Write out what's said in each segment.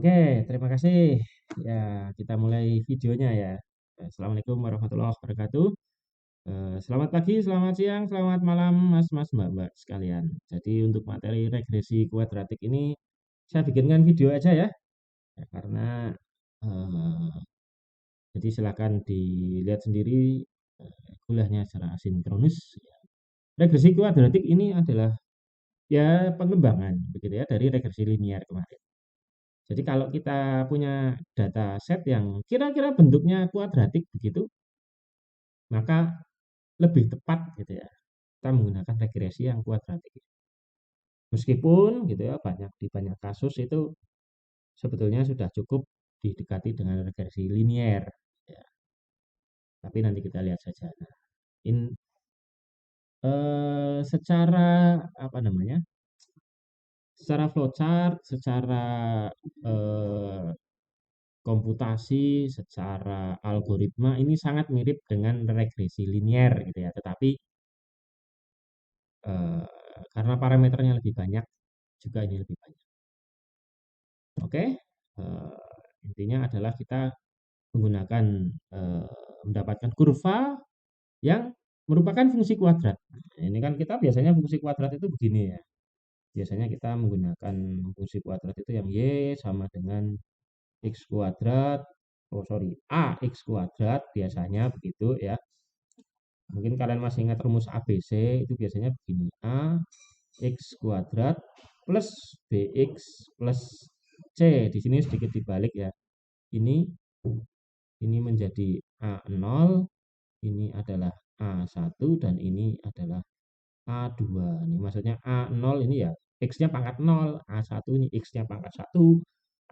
Oke, terima kasih. Ya, kita mulai videonya ya. Assalamualaikum warahmatullahi wabarakatuh. Selamat pagi, selamat siang, selamat malam, mas-mas, mbak-mbak sekalian. Jadi untuk materi regresi kuadratik ini saya bikinkan video aja ya, karena eh, jadi silakan dilihat sendiri kuliahnya secara asinkronus. Regresi kuadratik ini adalah ya pengembangan begitu ya dari regresi linear kemarin. Jadi kalau kita punya data set yang kira-kira bentuknya kuadratik begitu, maka lebih tepat gitu ya. Kita menggunakan regresi yang kuadratik. Meskipun gitu ya di banyak kasus itu sebetulnya sudah cukup didekati dengan regresi linier. Ya. Tapi nanti kita lihat saja. Nah, secara apa namanya? Secara flowchart, secara eh, komputasi, secara algoritma ini sangat mirip dengan regresi linier gitu ya. Tetapi eh, karena parameternya lebih banyak, juga ini lebih banyak. Oke, intinya adalah kita menggunakan mendapatkan kurva yang merupakan fungsi kuadrat. Nah, ini kan kita biasanya fungsi kuadrat itu begini ya. Biasanya kita menggunakan fungsi kuadrat itu yang y sama dengan x kuadrat, oh sorry, ax kuadrat biasanya begitu ya. Mungkin kalian masih ingat rumus ABC itu biasanya begini, a x kuadrat plus bx plus c. Di sini sedikit dibalik ya. Ini menjadi a0, ini adalah a1 dan ini adalah a2. Ini maksudnya a0 ini ya x-nya pangkat 0, a1 ini x-nya pangkat 1,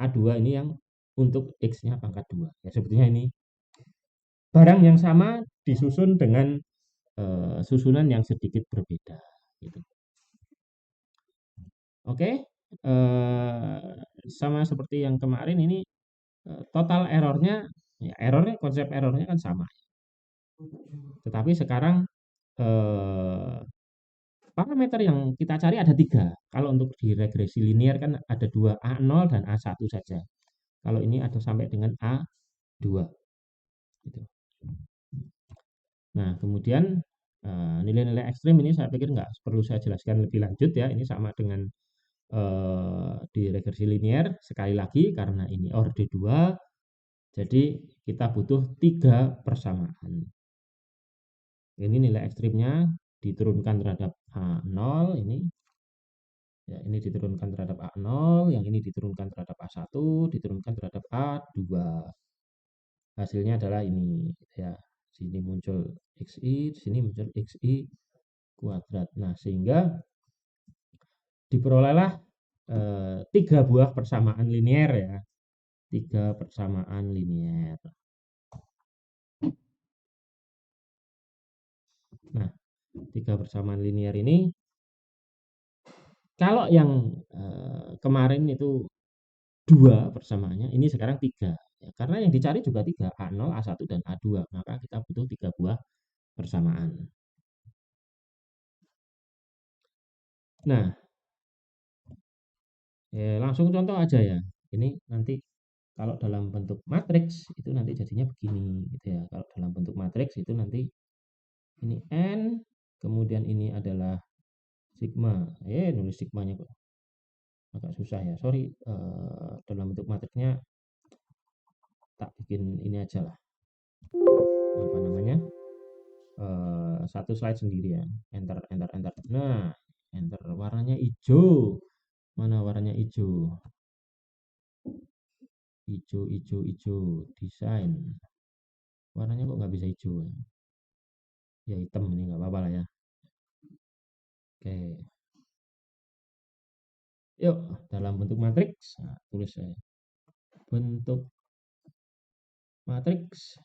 a2 ini yang untuk x-nya pangkat 2. Ya sebetulnya ini barang yang sama disusun dengan susunan yang sedikit berbeda gitu. Oke, sama seperti yang kemarin ini total errornya, ya konsep errornya kan sama. Tetapi sekarang parameter yang kita cari ada 3. Kalau untuk di regresi linear kan ada 2, A0 dan A1 saja. Kalau ini ada sampai dengan A2. Gitu. Nah, kemudian nilai-nilai ekstrim ini saya pikir nggak perlu saya jelaskan lebih lanjut ya. Ini sama dengan di regresi linear sekali lagi karena ini orde 2. Jadi kita butuh 3 persamaan. Ini nilai ekstrimnya diturunkan terhadap A0 ini. Ya, ini diturunkan terhadap A0, yang ini diturunkan terhadap A1, diturunkan terhadap A2. Hasilnya adalah ini ya. Sini muncul XI, sini muncul XI kuadrat. Nah, sehingga diperolehlah 3 buah persamaan linier ya. 3 persamaan linier. Nah, 3 persamaan linier ini kalau yang kemarin itu 2 persamaannya, ini sekarang 3. Ya, karena yang dicari juga 3, A0, A1 dan A2. Maka kita butuh 3 buah persamaan. Nah, langsung contoh aja ya. Ini nanti kalau dalam bentuk matriks itu nanti jadinya begini gitu ya. Kalau dalam bentuk matriks itu nanti ini n, kemudian ini adalah sigma. Nulis sigmanya kok agak susah ya. Sorry, dalam bentuk matriksnya tak bikin ini aja lah. Apa namanya? Satu slide sendiri ya. Enter, enter, enter. Nah, enter. Warnanya hijau. Mana warnanya hijau? Hijau, hijau, hijau. Desain. Warnanya kok nggak bisa hijau ya? Ya hitam ini nggak apa-apa lah ya. Oke. Yuk, dalam bentuk matriks. Nah, tulis saya. Bentuk matriks.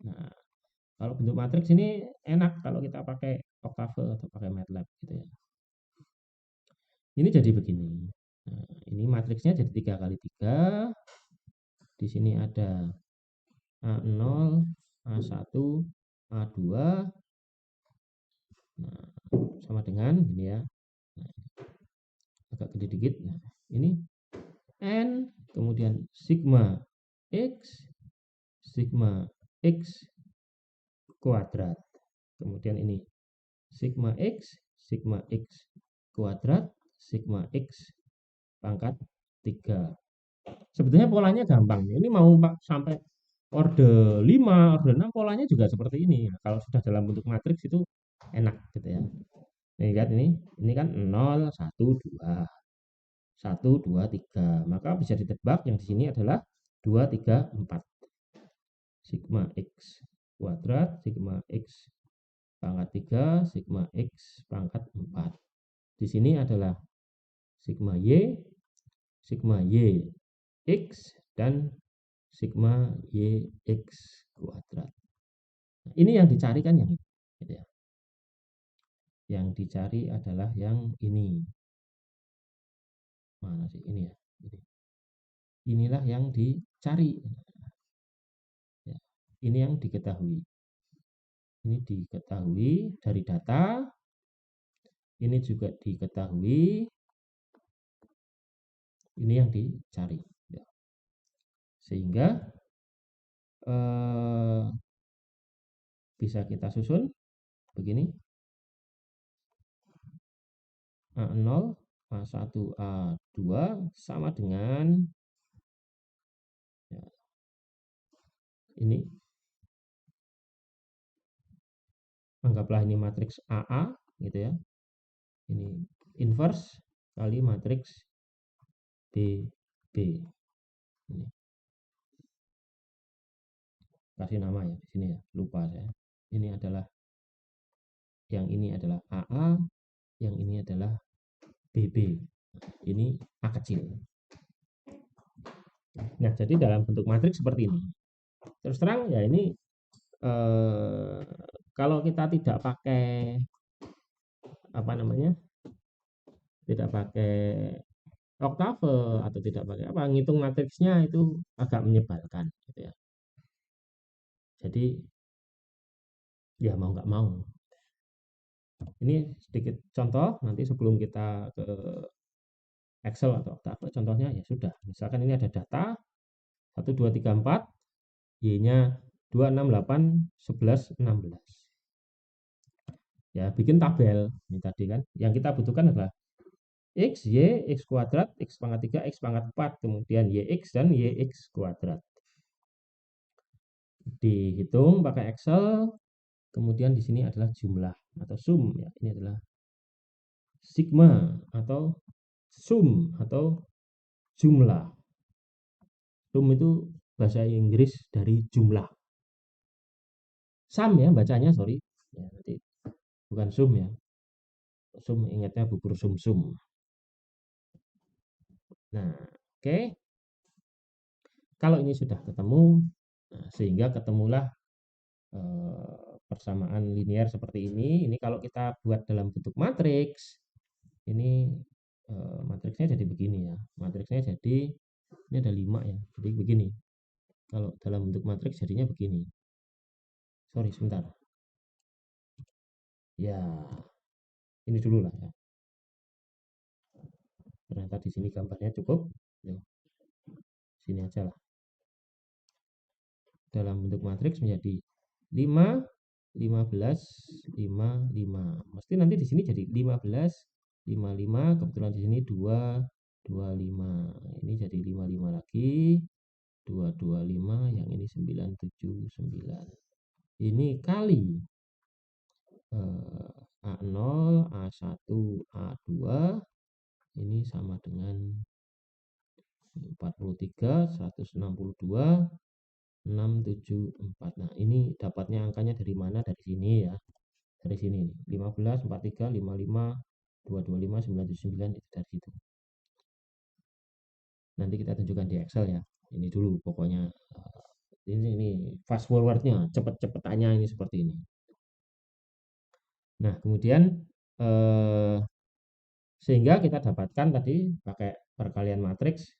Nah, kalau bentuk matriks ini enak kalau kita pakai Octave atau pakai MATLAB gitu ya. Ini jadi begini. Nah, ini matriksnya jadi 3 kali 3. Di sini ada A0, A1, A2. Nah, sama dengan ini ya. Nah, agak gede dikit. Nah, ini N kemudian sigma X kuadrat. Kemudian ini sigma X kuadrat, sigma X pangkat 3. Sebetulnya polanya gampang. Ini mau sampai orde 5, orde 6 polanya juga seperti ini. Nah, kalau sudah dalam bentuk matriks itu enak gitu ya. Nih lihat ini kan 0, 1, 2. 1, 2, 3. Maka bisa ditebak yang di sini adalah 2, 3, 4. Sigma X kuadrat, sigma X pangkat 3, sigma X pangkat 4. Di sini adalah sigma Y X, dan sigma YX kuadrat. Nah, ini yang dicari kan yang ini. Gitu ya. Yang dicari adalah yang ini. Mana sih? Ini ya. Inilah yang dicari. Ya. Ini yang diketahui. Ini diketahui dari data. Ini juga diketahui. Ini yang dicari. Ya. Sehingga bisa kita susun begini. A0, A1, A2 sama dengan ya, ini. Anggaplah ini matriks AA gitu ya. Ini inverse kali matriks BB. Ini. Kasih nama ya di sini ya, lupa saya. Ini adalah yang ini adalah AA, yang ini adalah BB. Ini A kecil. Nah, jadi dalam bentuk matriks seperti ini. Terus terang ya ini kalau kita tidak pakai apa namanya? Tidak pakai oktave atau tidak pakai apa, ngitung matriksnya itu agak menyebalkan gitu ya. Jadi ya mau nggak mau. Ini sedikit contoh nanti sebelum kita ke Excel atau Octave. Contohnya ya sudah. Misalkan ini ada data 1, 2, 3, 4. Y-nya 2, 6, 8, 11, 16. Ya, bikin tabel. Ini tadi kan. Yang kita butuhkan adalah X, Y, X kuadrat, X pangkat 3, X pangkat 4. Kemudian YX dan YX kuadrat. Dihitung pakai Excel. Kemudian di sini adalah jumlah atau sum ya. Ini adalah sigma atau sum atau jumlah. Sum itu bahasa Inggris dari jumlah. Sum ya bacanya, sorry. Ya, nanti bukan sum ya. Sum ingatnya bubur sum-sum. Nah, oke. Kalau ini sudah ketemu, nah, sehingga ketemulah persamaan linear seperti ini. Ini kalau kita buat dalam bentuk matriks, ini matriksnya jadi begini ya. Matriksnya jadi ini ada 5 ya. Jadi begini. Kalau dalam bentuk matriks jadinya begini. Sorry, sebentar. Ya, ini dulu lah ya. Ternyata di sini gambarnya cukup. Ya. Sini aja lah. Dalam bentuk matriks menjadi 5, 15, 5, 5. Mesti nanti di sini jadi 15, 5, 5. Kebetulan di sini 2, 2, 5. Ini jadi 5, 5 lagi. 2, 2, 5. Yang ini 9, 7, 9. Ini kali A0, A1, A2. Ini sama dengan 43, 162, 674. Nah, ini dapatnya angkanya dari mana? Dari sini ya. Dari sini nih. 15, 43, 55, 225, 979 itu dari situ. Nanti kita tunjukkan di Excel ya. Ini dulu pokoknya ini fast forwardnya, cepet-cepetannya ini seperti ini. Nah, kemudian sehingga kita dapatkan tadi pakai perkalian matriks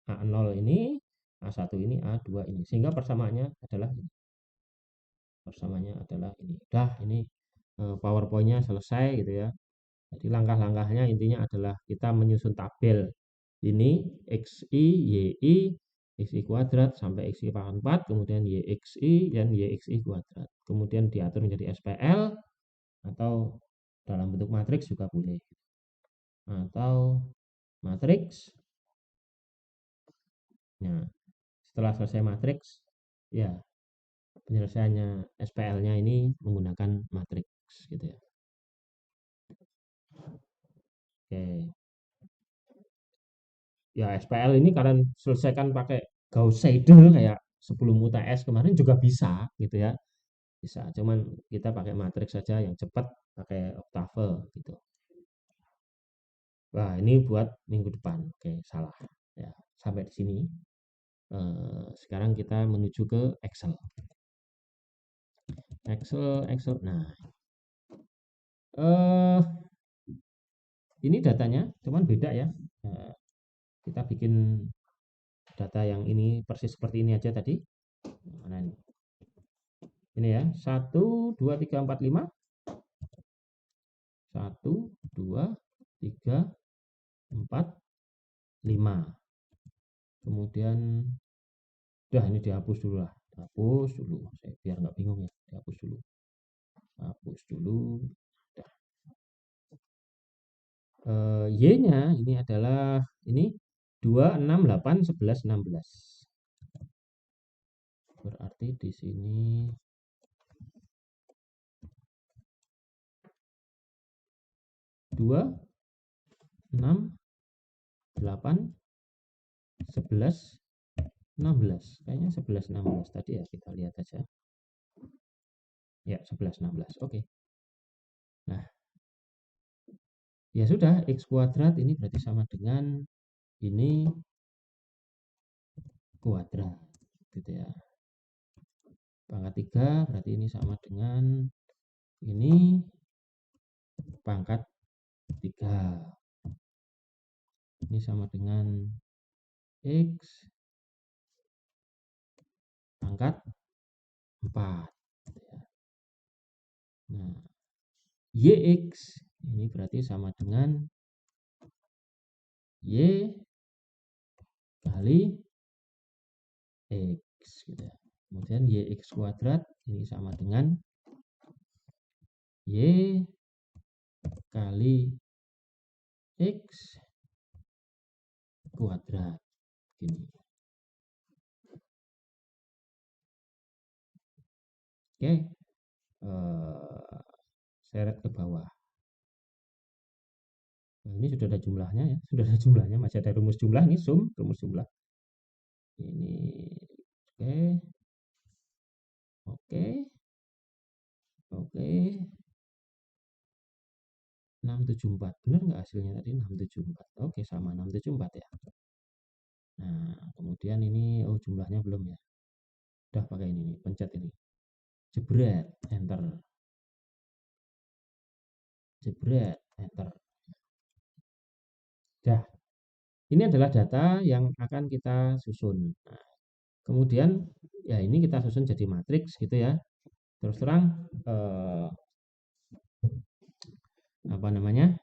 A0 ini, A1 ini, A2 ini. Sehingga persamaannya adalah ini. Persamaannya adalah ini. Udah, ini PowerPoint-nya selesai gitu ya. Jadi langkah-langkahnya intinya adalah kita menyusun tabel Ini XI, YI, XI kuadrat sampai XI pangkat 4, kemudian YXI dan YXI kuadrat. Kemudian diatur menjadi SPL atau dalam bentuk matriks juga boleh. Atau matriks. Nah, setelah selesai matriks, ya penyelesaiannya SPL-nya ini menggunakan matriks gitu ya. Oke. Ya SPL ini kalian selesaikan pakai Gauss Seidel kayak sebelum UTS kemarin juga bisa gitu ya. Bisa, cuman kita pakai matriks saja yang cepat pakai oktave gitu. Wah, ini buat minggu depan. Oke, salah. Ya, sampai di sini. Sekarang kita menuju ke Excel. Excel. Nah, eh ini datanya, cuman beda ya. Kita bikin data yang ini persis seperti ini aja tadi. Mana ini? Ini ya, 1, 2, 3, 4, 5. 1, 2, 3, 4, 5. Kemudian, udah ini dihapus dulu lah. Hapus dulu, saya biar nggak bingung ya. Dihapus dulu. Hapus dulu. Y-nya ini adalah ini 2, 6, 8, 11, 16. Berarti di sini 2, 6, 8, 11, 16. Kayaknya 11, 16 tadi ya, kita lihat aja. Ya, 11, 16. Oke. Nah, ya sudah, X kuadrat ini berarti sama dengan ini kuadrat gitu ya. Pangkat 3 berarti ini sama dengan ini pangkat 3. Ini sama dengan X pangkat 4. Nah, YX ini berarti sama dengan Y kali X gitu ya. Kemudian YX kuadrat ini sama dengan Y kali X kuadrat gini. Oke, seret ke bawah. Nah, ini sudah ada jumlahnya ya, sudah ada jumlahnya, masih ada rumus jumlah nih, rumus jumlah. Ini oke. 674, benar nggak hasilnya tadi 674? Oke, sama 674 ya. Nah, kemudian ini jumlahnya belum ya. Udah pakai ini nih, pencet ini. Jebret, enter. Jebret, enter. Dah. Ini adalah data yang akan kita susun. Nah, kemudian ya ini kita susun jadi matriks gitu ya. Terus terang apa namanya?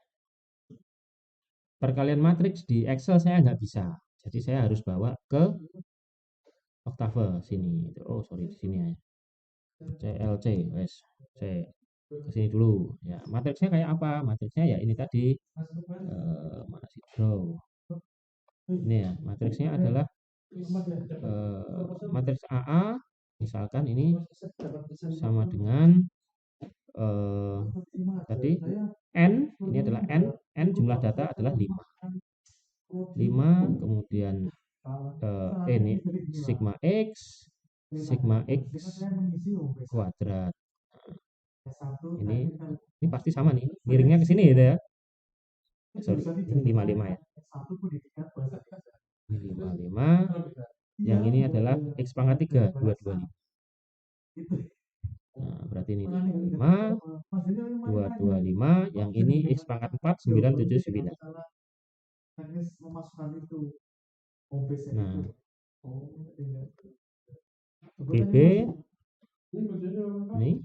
Perkalian matriks di Excel saya nggak bisa. Jadi saya harus bawa ke Octave sini. Oh, sorry di sini ya. CLC, wes. C ke sini dulu. Ya, matriksnya kayak apa? Matriksnya ya ini tadi. Mana sih? Draw. Ini ya, matriksnya adalah matriks AA misalkan ini sama dengan tadi N, ini adalah N jumlah data adalah 5. 5 kemudian ini sigma X kuadrat. Ini pasti sama nih, miringnya ke sini ya. Sorry, ini 55 ya. Ini 55. Yang ini adalah X pangkat 3, 225. Nah, berarti ini 5, 225, yang ini X pangkat 4, 979. Nah, BB ini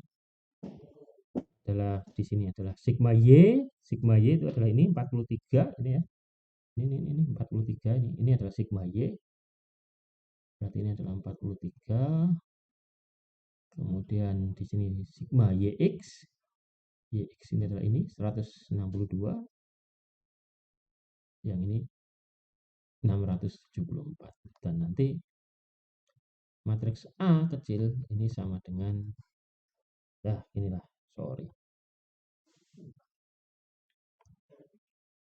adalah di sini adalah sigma Y itu adalah ini 43 ini ya. Ini 43 ini adalah sigma Y. Berarti ini adalah 43. Kemudian di sini sigma YX. YX ini adalah ini 162. Yang ini 674. Dan nanti matriks A kecil ini sama dengan inilah, sorry.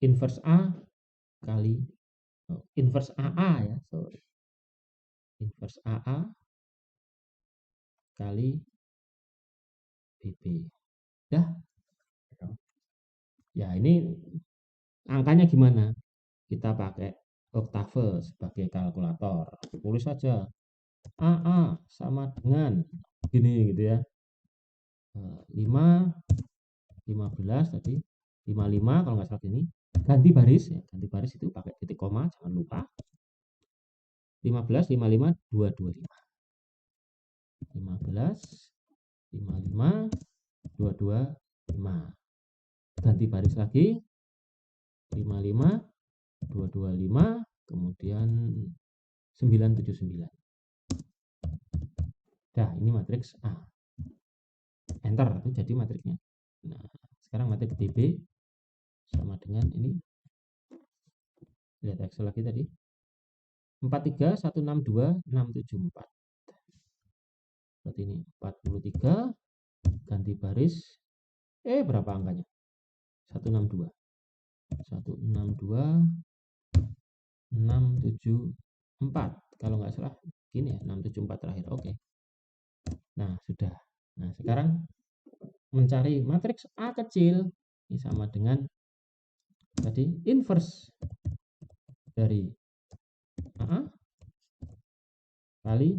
Inverse A kali inverse AA ya, sorry. Inverse AA kali BB. Ya, ini angkanya gimana? Kita pakai oktave sebagai kalkulator. Tulis saja AA sama dengan gini gitu ya. 5 15 tadi 55 kalau nggak salah ini. Ganti baris ya, ganti baris itu pakai titik koma, jangan lupa. 15 55 225. 15 55 225. Ganti baris lagi 55 225 kemudian 979. Nah, ini matriks A. Enter itu jadi matriksnya. Nah, sekarang matriks DB sama dengan ini. Lihat Excel lagi tadi. 43 162 674. Berarti ini 43 ganti baris berapa angkanya? 162. 162 674. Kalau nggak salah gini ya, 674 terakhir. Oke. Nah, sudah. Nah, sekarang mencari matriks A kecil ini sama dengan tadi inverse dari AA kali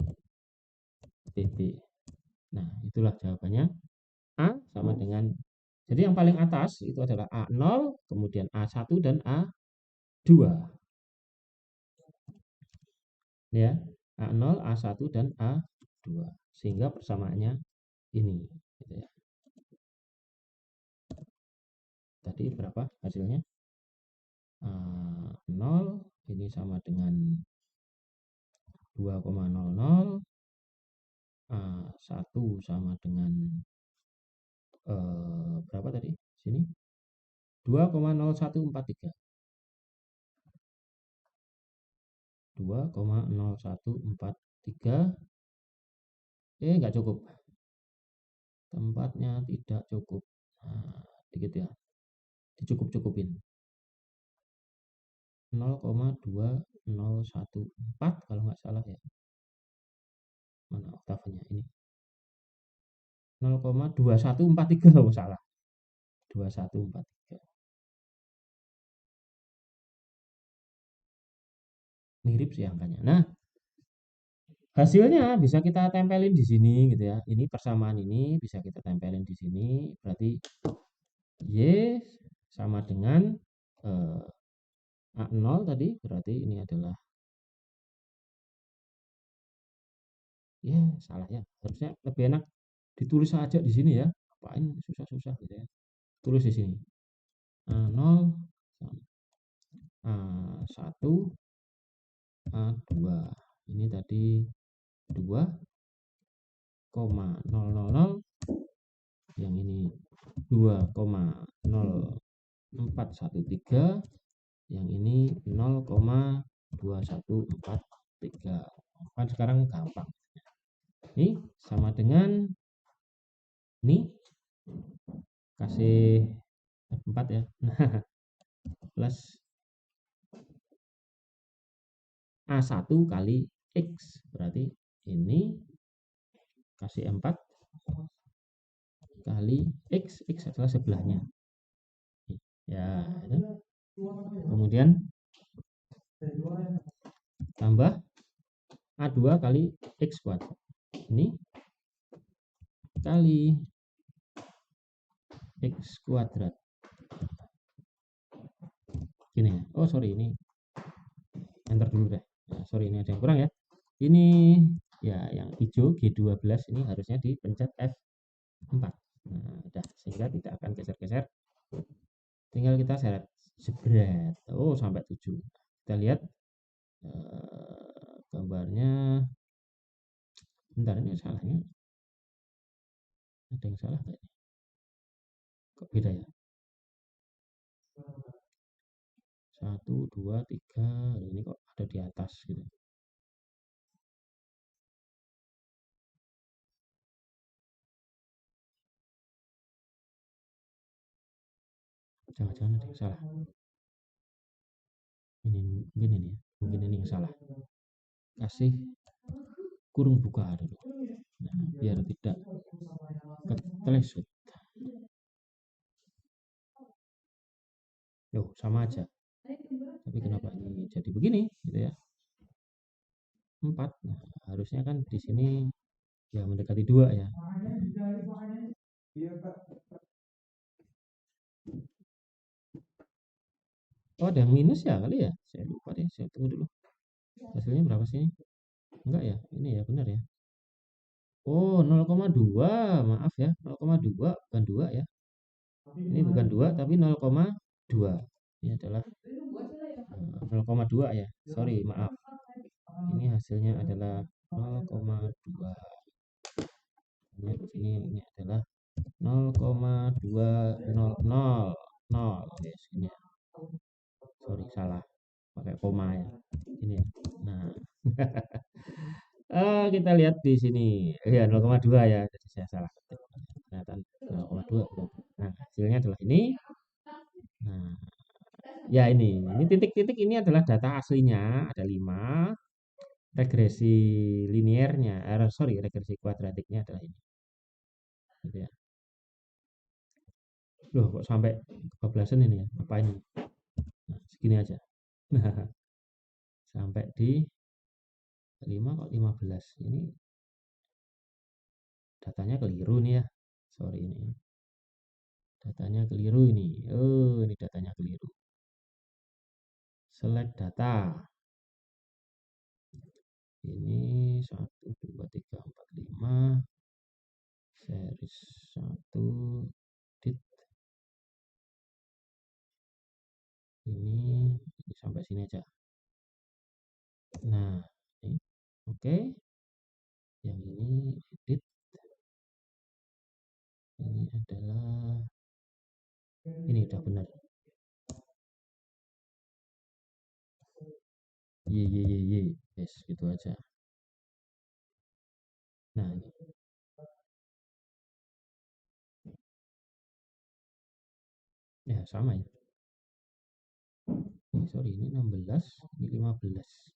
BB. Nah, itulah jawabannya. A sama dengan, jadi yang paling atas itu adalah A0, kemudian A1 dan A2. Ya, A0, A1 dan A2. Sehingga persamaannya ini gitu ya. Tadi berapa hasilnya? 0 ini sama dengan 2,00, 1 sama dengan berapa tadi? Sini 2,0143. 2,0143. Nggak cukup. Tempatnya tidak cukup. Nah, dikit ya. Dicukup-cukupin. 0,2014 kalau nggak salah ya. Mana oktavenya ini? 0,2143 kalau salah. 2143. Mirip sih angkanya. Nah, hasilnya bisa kita tempelin di sini gitu ya. Ini persamaan ini bisa kita tempelin di sini. Berarti Y sama dengan A0 tadi. Berarti ini adalah salah ya. Harusnya lebih enak ditulis saja di sini ya. Apain susah-susah gitu ya. Tulis di sini. A0 A1 A2. Ini tadi 2,000, yang ini 2,0413, yang ini 0,2143. Kan sekarang gampang. Ini sama dengan ini kasih F4 ya. Plus A1 kali X, berarti ini kasih 4 kali X adalah sebelahnya ya, itu. Kemudian tambah A2 kali X kuadrat, ini kali X kuadrat gini ya. Oh sorry, ini enter dulu deh ya, sorry ini ada yang kurang ya. Ini ya yang hijau G12 ini harusnya dipencet F4. Nah, udah, sehingga tidak akan geser-geser. Tinggal kita seret Jebret. Oh, sampai 7. Kita lihat gambarnya. Bentar, ini salahnya. Ada yang salah kayaknya. Kok beda ya? 1, 2, 3. Ini kok ada di atas gitu. Jangan-jangan ada yang salah. Ini mungkin ini ya. Mungkin ini yang salah. Kasih kurung buka dulu. Nah, biar tidak ketelesut. Yo, sama aja. Tapi kenapa ini jadi begini gitu ya? 4. Nah, harusnya kan di sini ya mendekati 2 ya. Oh, ada yang minus ya kali ya? Saya lupa deh, saya tunggu dulu. Hasilnya berapa sih? Enggak ya? Ini ya benar ya. Oh, 0,2. Maaf ya, 0,2 bukan 2 ya. Ini bukan 2 tapi 0,2. Ini adalah 0,2 ya. Sorry, maaf. Ini hasilnya adalah 0,2. Ini adalah 0,200. Yes, ini ya. Sorry, salah. Pakai koma ya. Ini ya. Nah, kita lihat di sini. Ya, 0,2 ya. Jadi saya salah ketik. Ternyata 0,2. Nah, hasilnya adalah ini. Nah, ya ini titik-titik ini adalah data aslinya. Ada 5. Regresi liniernya, sorry, regresi kuadratiknya adalah ini. Gitu ya. Loh, kok sampai kebablasan ini ya? Apa ini? Nah, segini aja. Nah, sampai di 5 kok 15. Ini datanya keliru nih ya. Sorry ini. Datanya keliru ini. Oh, ini datanya keliru. Select data. Ini 1, 2, 3, 4, 5. Series 1. Dit. Ini sampai sini aja. Nah, ini oke. Yang ini edit. Ini adalah ini udah benar. Ye. Yes, gitu aja. Nah, ini. Ya, sama ya. Sorry, ini 16, ini 15.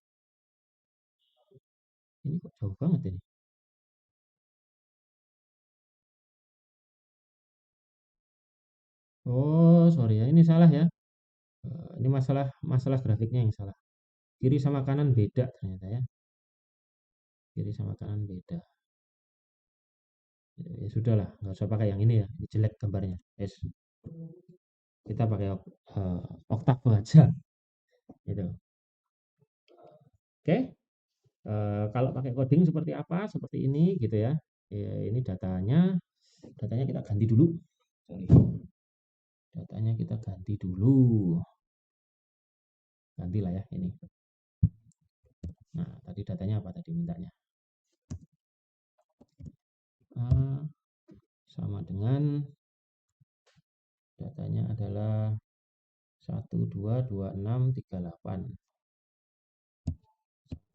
Ini kok jauh banget ini. Oh, sorry ya, ini salah ya. Ini masalah grafiknya yang salah. Kiri sama kanan beda ternyata ya. Kiri sama kanan beda. Ya sudahlah, nggak usah pakai yang ini ya. Ini jelek gambarnya. Yes. Kita pakai oktav aja. Gitu. Oke. Kalau pakai coding seperti apa? Seperti ini gitu ya. Ini datanya kita ganti dulu. Sorry. Datanya kita ganti dulu. Gantilah ya ini. Nah, tadi datanya apa tadi mintanya? Sama dengan datanya adalah 1, 2, 2, 6, 3, 8.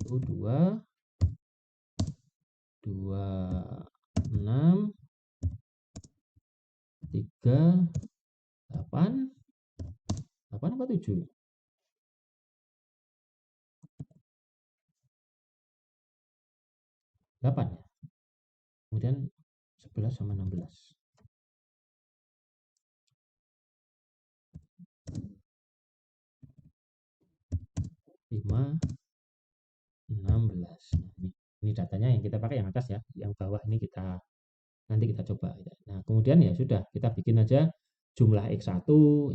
1, 2, 2, 6, 3, 8. 8 apa 7? 8 ya. Kemudian 11 sama 16. 5, 16. Nah, ini datanya yang kita pakai yang atas ya. Yang bawah ini nanti kita coba. Nah, kemudian ya sudah, kita bikin aja jumlah X1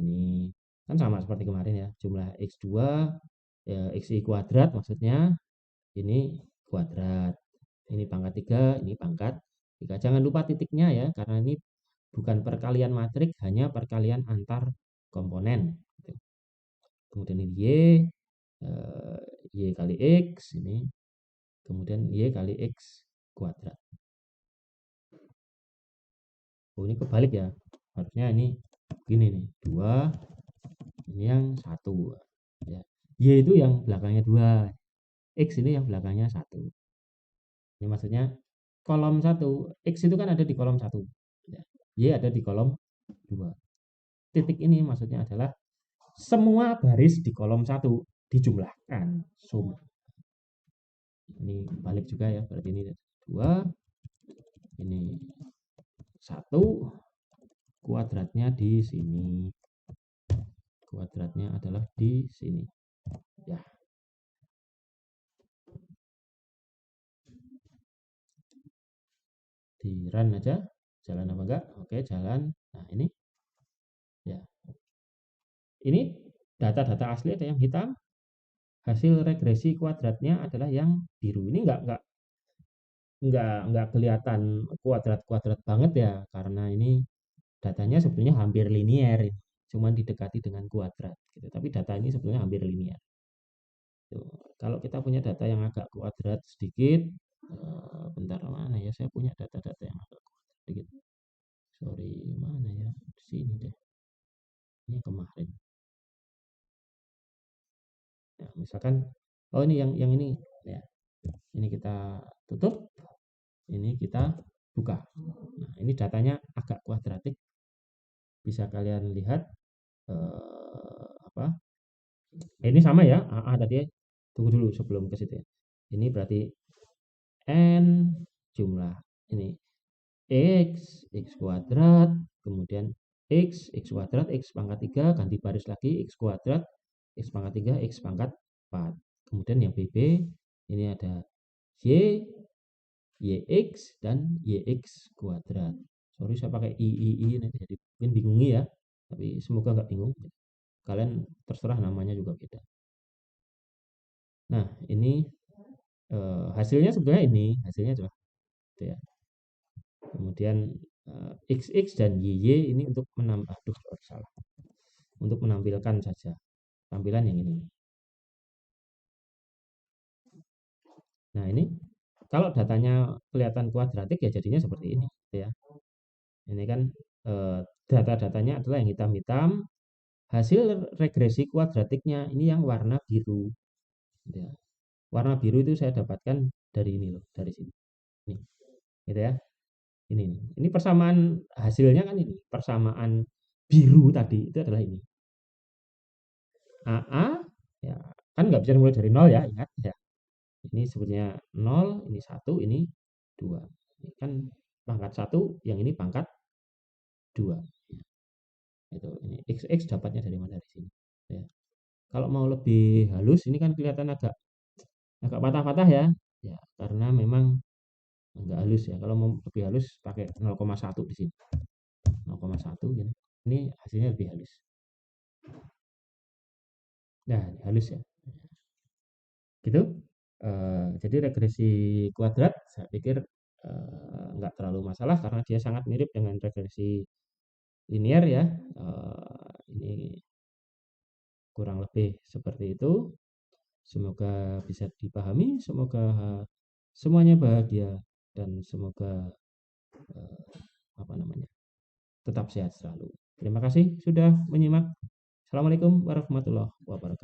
ini kan sama seperti kemarin ya. Jumlah X2 ya, XI kuadrat maksudnya ini kuadrat. Ini pangkat 3, ini pangkat 3. Jangan lupa titiknya ya, karena ini bukan perkalian matrik, hanya perkalian antar komponen. kemudian ini y kali x ini, kemudian y kali x kuadrat. Oh, ini kebalik ya, harusnya ini begini nih, 2 ini yang 1 ya. Y itu yang belakangnya 2, x ini yang belakangnya 1. Ini maksudnya kolom 1, x itu kan ada di kolom 1 ya. Y ada di kolom 2. Titik ini maksudnya adalah semua baris di kolom 1 dijumlahkan, sum. Ini balik juga ya, berarti ini 2, ini 1, kuadratnya di sini. Kuadratnya adalah di sini. Ya. Di run aja, jalan apa enggak? Oke, jalan. Nah, ini ya. Ini data-data asli ada yang hitam, hasil regresi kuadratnya adalah yang biru. Ini enggak kelihatan kuadrat-kuadrat banget ya, karena ini datanya sebetulnya hampir linier, cuman didekati dengan kuadrat gitu. Tapi data ini sebetulnya hampir linier. Tuh. Kalau kita punya data yang agak kuadrat sedikit, bentar mana ya? Saya punya data-data yang agak kuadrat sedikit. Sorry, mana ya? Di sini deh. Ini kemarin. Ya, misalkan, oh ini yang ini, ya. Ini kita tutup, ini kita buka. Nah, ini datanya agak kuadratik. Bisa kalian lihat apa? Ini sama ya, AA tadi. Tunggu dulu sebelum ke situ ya. Ini berarti n jumlah ini x kuadrat, kemudian x kuadrat, x pangkat 3, ganti baris lagi, x kuadrat, x pangkat 3, x pangkat 4. Kemudian yang BB, ini ada yx dan yx kuadrat. Sorry saya pakai i nanti jadi mungkin bingungi ya, tapi semoga nggak bingung. Kalian terserah namanya juga beda. Nah, ini hasilnya sebenarnya hasilnya coba gitu ya. Kemudian xx dan y ini untuk salah. Untuk menampilkan saja tampilan yang ini. Nah, ini kalau datanya kelihatan kuadratik ya jadinya seperti ini gitu ya. Ini kan data-datanya adalah yang hitam-hitam, hasil regresi kuadratiknya ini yang warna biru. Gitu ya. Warna biru itu saya dapatkan dari ini loh, dari sini. Nih, gitu ya. Ini persamaan hasilnya kan ini, persamaan biru tadi itu adalah ini. AA ya kan nggak bisa dimulai dari 0 ya, ingat ya. Ini sebetulnya 0, ini 1, ini 2. Ini kan pangkat 1, yang ini pangkat 2. Itu ini XX dapatnya dari mana, dari sini. Ya. Kalau mau lebih halus ini kan kelihatan agak patah-patah ya. Ya, karena memang enggak halus ya. Kalau mau lebih halus pakai 0,1 di sini. 0,1 gini. Ini hasilnya lebih halus. Nah, halus ya. Gitu. Jadi regresi kuadrat saya pikir nggak terlalu masalah karena dia sangat mirip dengan regresi linear ya. Ini kurang lebih seperti itu. Semoga bisa dipahami, semoga semuanya bahagia dan semoga tetap sehat selalu. Terima kasih sudah menyimak. Assalamualaikum warahmatullahi wabarakatuh.